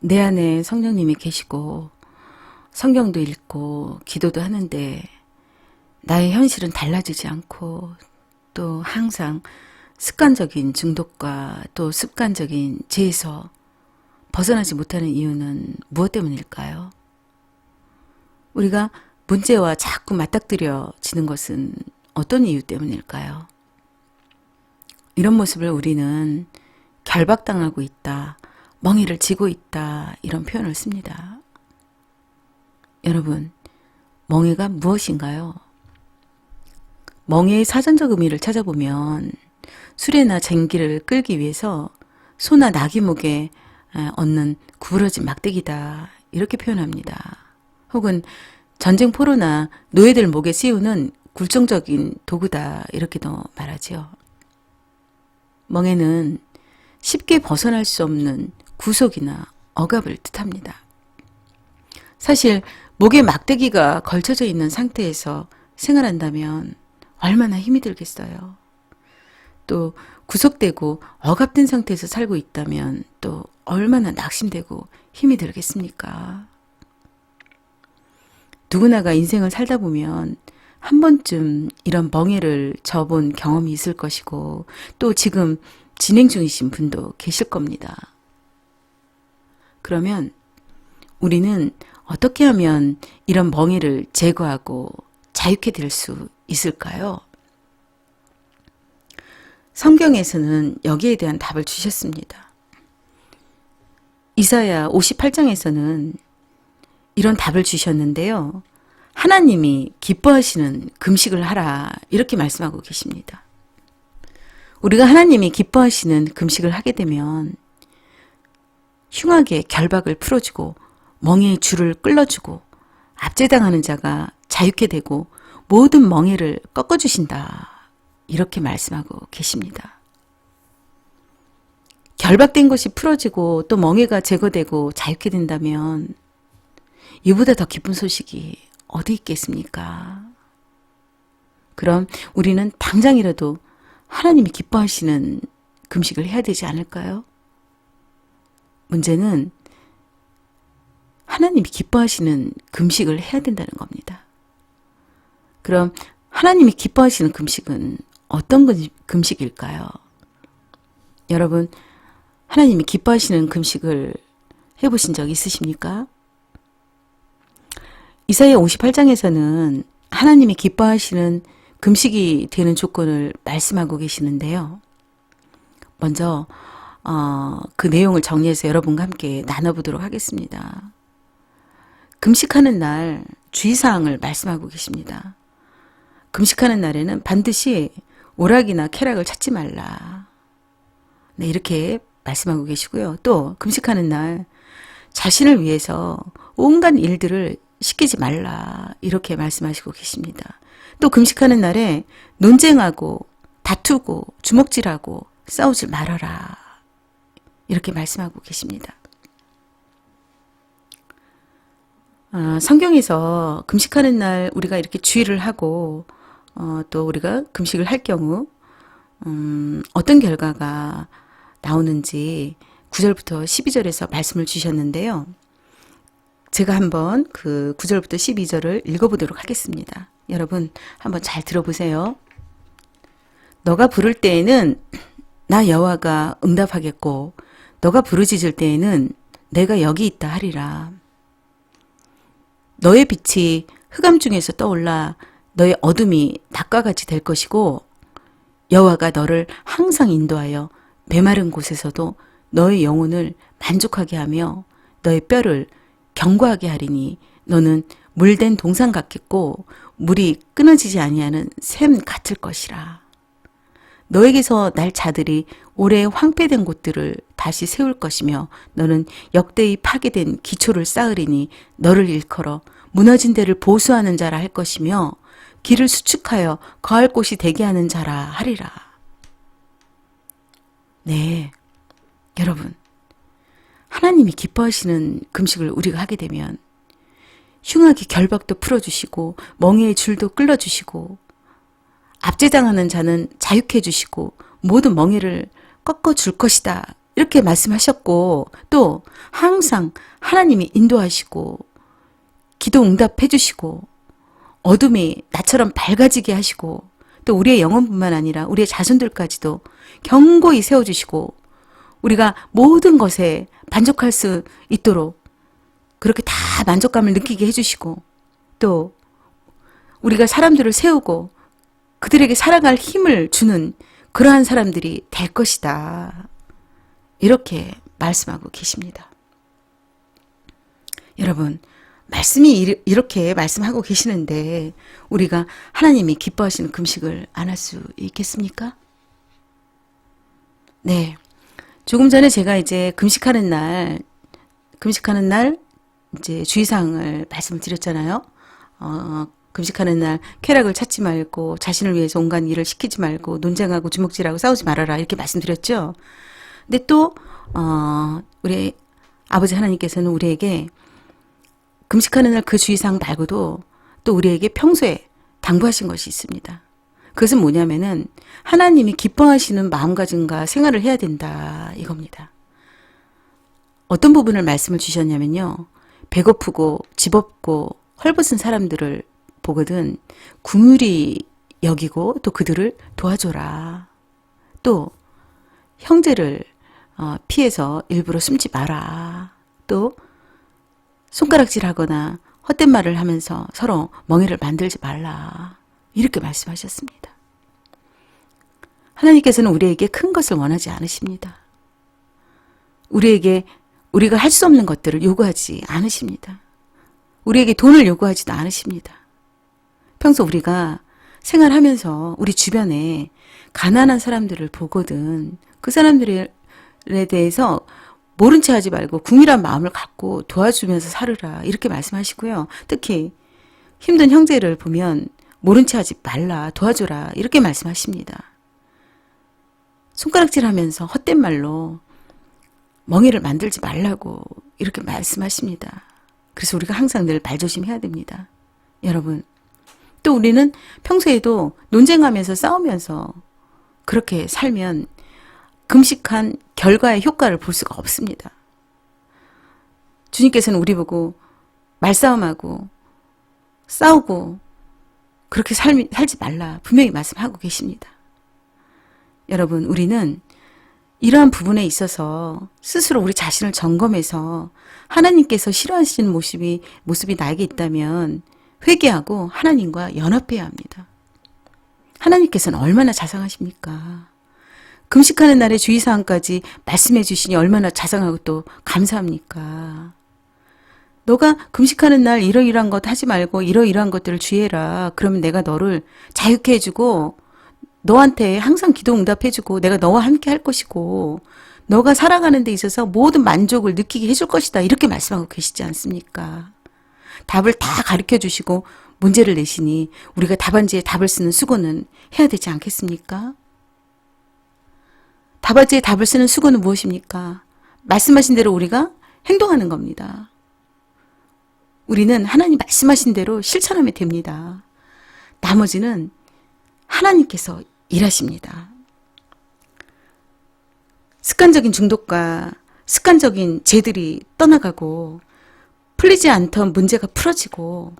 내 안에 성령님이 계시고 성경도 읽고 기도도 하는데 나의 현실은 달라지지 않고 또 항상 습관적인 중독과 또 습관적인 죄에서 벗어나지 못하는 이유는 무엇 때문일까요? 우리가 문제와 자꾸 맞닥뜨려지는 것은 어떤 이유 때문일까요? 이런 모습을 우리는 결박당하고 있다, 멍에를 쥐고 있다 이런 표현을 씁니다. 여러분, 멍에가 무엇인가요? 멍에의 사전적 의미를 찾아보면 수레나 쟁기를 끌기 위해서 소나 나귀 목에 얹는 구부러진 막대기다 이렇게 표현합니다. 혹은 전쟁 포로나 노예들 목에 씌우는 굴종적인 도구다 이렇게도 말하지요. 멍에는 쉽게 벗어날 수 없는 구속이나 억압을 뜻합니다. 사실 목에 막대기가 걸쳐져 있는 상태에서 생활한다면 얼마나 힘이 들겠어요. 또 구속되고 억압된 상태에서 살고 있다면 또 얼마나 낙심되고 힘이 들겠습니까? 누구나가 인생을 살다 보면 한 번쯤 이런 멍에를 져본 경험이 있을 것이고 또 지금 진행 중이신 분도 계실 겁니다. 그러면 우리는 어떻게 하면 이런 멍에를 제거하고 자유케 될 수 있을까요? 성경에서는 여기에 대한 답을 주셨습니다. 이사야 58장에서는 이런 답을 주셨는데요. 하나님이 기뻐하시는 금식을 하라 이렇게 말씀하고 계십니다. 우리가 하나님이 기뻐하시는 금식을 하게 되면 흉악의 결박을 풀어주고 멍에의 줄을 끌어주고 압제당하는 자가 자유케 되고 모든 멍에를 꺾어주신다 이렇게 말씀하고 계십니다. 결박된 것이 풀어지고 또 멍에가 제거되고 자유케 된다면 이보다 더 기쁜 소식이 어디 있겠습니까? 그럼 우리는 당장이라도 하나님이 기뻐하시는 금식을 해야 되지 않을까요? 문제는 하나님이 기뻐하시는 금식을 해야 된다는 겁니다. 그럼 하나님이 기뻐하시는 금식은 어떤 금식일까요? 여러분, 하나님이 기뻐하시는 금식을 해보신 적 있으십니까? 이사야 58장에서는 하나님이 기뻐하시는 금식이 되는 조건을 말씀하고 계시는데요. 먼저 그 내용을 정리해서 여러분과 함께 나눠보도록 하겠습니다. 금식하는 날 주의사항을 말씀하고 계십니다. 금식하는 날에는 반드시 오락이나 쾌락을 찾지 말라. 네, 이렇게 말씀하고 계시고요. 또 금식하는 날 자신을 위해서 온갖 일들을 시키지 말라. 이렇게 말씀하시고 계십니다. 또 금식하는 날에 논쟁하고 다투고 주먹질하고 싸우지 말아라. 이렇게 말씀하고 계십니다. 성경에서 금식하는 날 우리가 이렇게 주의를 하고 또 우리가 금식을 할 경우 어떤 결과가 나오는지 9절부터 12절에서 말씀을 주셨는데요. 제가 한번 그 9절부터 12절을 읽어보도록 하겠습니다. 여러분 한번 잘 들어보세요. 너가 부를 때에는 나 여호와가 응답하겠고 너가 부르짖을 때에는 내가 여기 있다 하리라. 너의 빛이 흑암 중에서 떠올라 너의 어둠이 낮과 같이 될 것이고 여호와가 너를 항상 인도하여 메마른 곳에서도 너의 영혼을 만족하게 하며 너의 뼈를 견고하게 하리니 너는 물된 동산 같겠고 물이 끊어지지 아니하는 샘 같을 것이라. 너에게서 날 자들이 오래 황폐된 곳들을 다시 세울 것이며 너는 역대히 파괴된 기초를 쌓으리니 너를 일컬어 무너진 데를 보수하는 자라 할 것이며 길을 수축하여 거할 곳이 되게 하는 자라 하리라. 네, 여러분, 하나님이 기뻐하시는 금식을 우리가 하게 되면 흉악의 결박도 풀어주시고 멍에의 줄도 끌어주시고 압제당하는 자는 자유케 해주시고 모든 멍에를 꺾어줄 것이다 이렇게 말씀하셨고, 또 항상 하나님이 인도하시고 기도 응답해 주시고 어둠이 나처럼 밝아지게 하시고, 또 우리의 영혼뿐만 아니라 우리의 자손들까지도 견고히 세워주시고, 우리가 모든 것에 만족할 수 있도록 그렇게 다 만족감을 느끼게 해주시고, 또 우리가 사람들을 세우고 그들에게 살아갈 힘을 주는 그러한 사람들이 될 것이다. 이렇게 말씀하고 계십니다. 여러분, 말씀이 이렇게 말씀하고 계시는데 우리가 하나님이 기뻐하시는 금식을 안 할 수 있겠습니까? 네. 조금 전에 제가 이제 금식하는 날 이제 주의사항을 말씀을 드렸잖아요. 금식하는 날 쾌락을 찾지 말고 자신을 위해서 온갖 일을 시키지 말고 논쟁하고 주먹질하고 싸우지 말아라, 이렇게 말씀드렸죠. 근데 또 우리 아버지 하나님께서는 우리에게 금식하는 날 그 주의사항 말고도 또 우리에게 평소에 당부하신 것이 있습니다. 그것은 뭐냐면은 하나님이 기뻐하시는 마음가짐과 생활을 해야 된다, 이겁니다. 어떤 부분을 말씀을 주셨냐면요. 배고프고 집 없고 헐벗은 사람들을 보거든 긍휼히 여기고 또 그들을 도와줘라. 또 형제를 피해서 일부러 숨지 마라. 또 손가락질하거나 헛된 말을 하면서 서로 멍해를 만들지 말라. 이렇게 말씀하셨습니다. 하나님께서는 우리에게 큰 것을 원하지 않으십니다. 우리가 할 수 없는 것들을 요구하지 않으십니다. 우리에게 돈을 요구하지도 않으십니다. 평소 우리가 생활하면서 우리 주변에 가난한 사람들을 보거든 그 사람들에 대해서 모른 채 하지 말고 궁일한 마음을 갖고 도와주면서 살으라, 이렇게 말씀하시고요. 특히 힘든 형제를 보면 모른 채 하지 말라, 도와줘라, 이렇게 말씀하십니다. 손가락질하면서 헛된 말로 멍해를 만들지 말라고 이렇게 말씀하십니다. 그래서 우리가 항상 늘 말조심해야 됩니다. 여러분, 또 우리는 평소에도 논쟁하면서 싸우면서 그렇게 살면 금식한 결과의 효과를 볼 수가 없습니다. 주님께서는 우리 보고 말싸움하고 싸우고 그렇게 살지 말라 분명히 말씀하고 계십니다. 여러분, 우리는 이러한 부분에 있어서 스스로 우리 자신을 점검해서 하나님께서 싫어하시는 모습이 나에게 있다면 회개하고 하나님과 연합해야 합니다. 하나님께서는 얼마나 자상하십니까? 금식하는 날의 주의사항까지 말씀해 주시니 얼마나 자상하고 또 감사합니까? 너가 금식하는 날 이러이러한 것 하지 말고 이러이러한 것들을 주의해라. 그러면 내가 너를 자유케 해주고 너한테 항상 기도 응답해주고 내가 너와 함께 할 것이고 너가 살아가는 데 있어서 모든 만족을 느끼게 해줄 것이다. 이렇게 말씀하고 계시지 않습니까? 답을 다 가르쳐 주시고 문제를 내시니 우리가 답안지에 답을 쓰는 수고는 해야 되지 않겠습니까? 답안지에 답을 쓰는 수고는 무엇입니까? 말씀하신 대로 우리가 행동하는 겁니다. 우리는 하나님 말씀하신 대로 실천하면 됩니다. 나머지는 하나님께서 일하십니다. 습관적인 중독과 습관적인 죄들이 떠나가고 풀리지 않던 문제가 풀어지고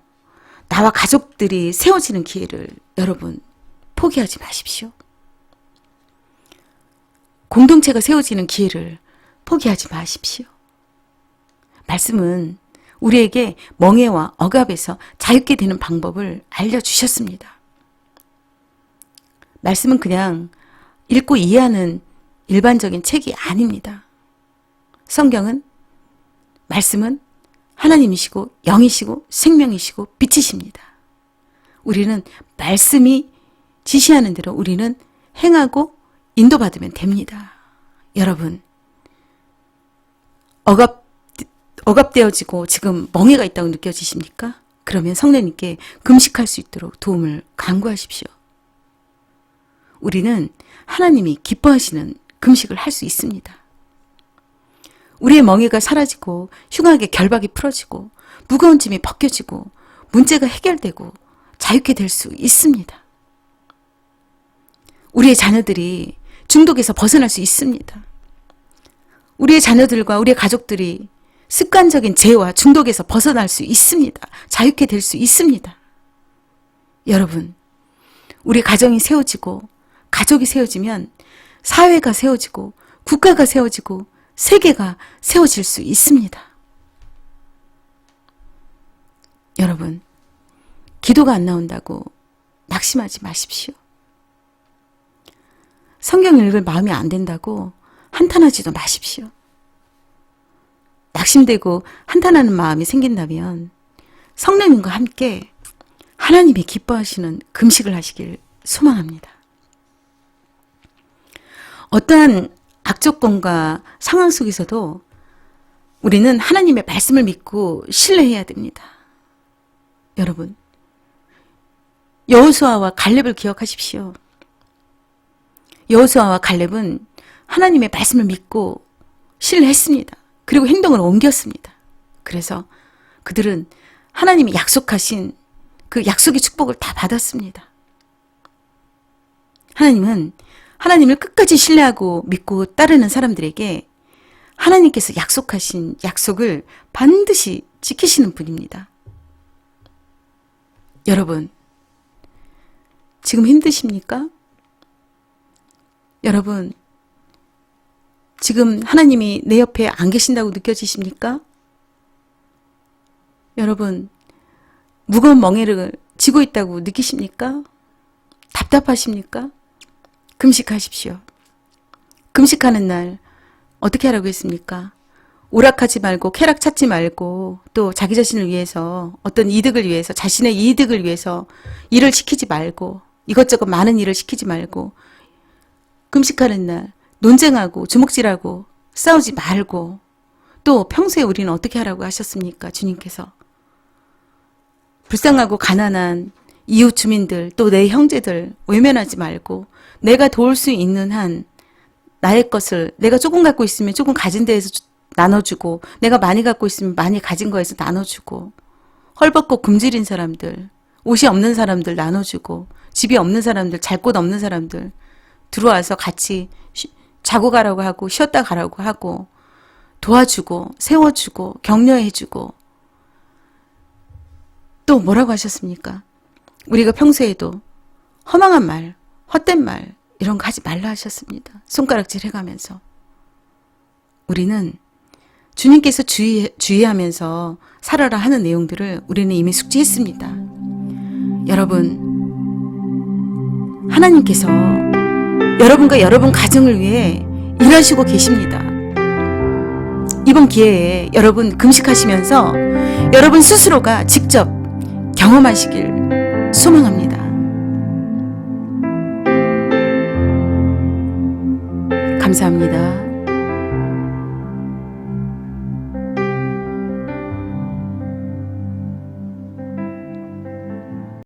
나와 가족들이 세워지는 기회를 여러분 포기하지 마십시오. 공동체가 세워지는 기회를 포기하지 마십시오. 말씀은 우리에게 멍해와 억압에서 자유케 되는 방법을 알려주셨습니다. 말씀은 그냥 읽고 이해하는 일반적인 책이 아닙니다. 성경은, 말씀은 하나님이시고 영이시고 생명이시고 빛이십니다. 우리는 말씀이 지시하는 대로 우리는 행하고 인도받으면 됩니다. 여러분, 억압되어지고 지금 멍해가 있다고 느껴지십니까? 그러면 성령님께 금식할 수 있도록 도움을 간구하십시오. 우리는 하나님이 기뻐하시는 금식을 할 수 있습니다. 우리의 멍해가 사라지고 흉하게 결박이 풀어지고 무거운 짐이 벗겨지고 문제가 해결되고 자유케 될 수 있습니다. 우리의 자녀들이 중독에서 벗어날 수 있습니다. 우리의 자녀들과 우리의 가족들이 습관적인 죄와 중독에서 벗어날 수 있습니다. 자유케 될 수 있습니다. 여러분, 우리 가정이 세워지고 가족이 세워지면 사회가 세워지고 국가가 세워지고 세계가 세워질 수 있습니다. 여러분, 기도가 안 나온다고 낙심하지 마십시오. 성경 읽을 마음이 안 된다고 한탄하지도 마십시오. 낙심되고 한탄하는 마음이 생긴다면 성령님과 함께 하나님이 기뻐하시는 금식을 하시길 소망합니다. 어떠한 악조건과 상황 속에서도 우리는 하나님의 말씀을 믿고 신뢰해야 됩니다. 여러분, 여호수아와 갈렙을 기억하십시오. 여호수아와 갈렙은 하나님의 말씀을 믿고 신뢰했습니다. 그리고 행동을 옮겼습니다. 그래서 그들은 하나님이 약속하신 그 약속의 축복을 다 받았습니다. 하나님은 하나님을 끝까지 신뢰하고 믿고 따르는 사람들에게 하나님께서 약속하신 약속을 반드시 지키시는 분입니다. 여러분, 지금 힘드십니까? 여러분, 지금 하나님이 내 옆에 안 계신다고 느껴지십니까? 여러분, 무거운 멍에를 지고 있다고 느끼십니까? 답답하십니까? 금식하십시오. 금식하는 날 어떻게 하라고 했습니까? 오락하지 말고 쾌락 찾지 말고 또 자기 자신을 위해서 어떤 이득을 위해서 자신의 이득을 위해서 일을 시키지 말고 이것저것 많은 일을 시키지 말고 금식하는 날 논쟁하고 주먹질하고 싸우지 말고 또 평소에 우리는 어떻게 하라고 하셨습니까? 주님께서 불쌍하고 가난한 이웃 주민들 또 내 형제들 외면하지 말고 내가 도울 수 있는 한 나의 것을 내가 조금 갖고 있으면 조금 가진 데에서 나눠주고 내가 많이 갖고 있으면 많이 가진 거에서 나눠주고 헐벗고 굶주린 사람들 옷이 없는 사람들 나눠주고 집이 없는 사람들 잘 곳 없는 사람들 들어와서 같이 자고 가라고 하고 쉬었다 가라고 하고 도와주고 세워주고 격려해주고 또 뭐라고 하셨습니까? 우리가 평소에도 허망한 말, 헛된 말 이런 거 하지 말라 하셨습니다. 손가락질 해가면서 우리는 주님께서 주의하면서 살아라 하는 내용들을 우리는 이미 숙지했습니다. 여러분, 하나님께서 여러분과 여러분 가정을 위해 일하시고 계십니다. 이번 기회에 여러분 금식하시면서 여러분 스스로가 직접 경험하시길 소망합니다. 감사합니다.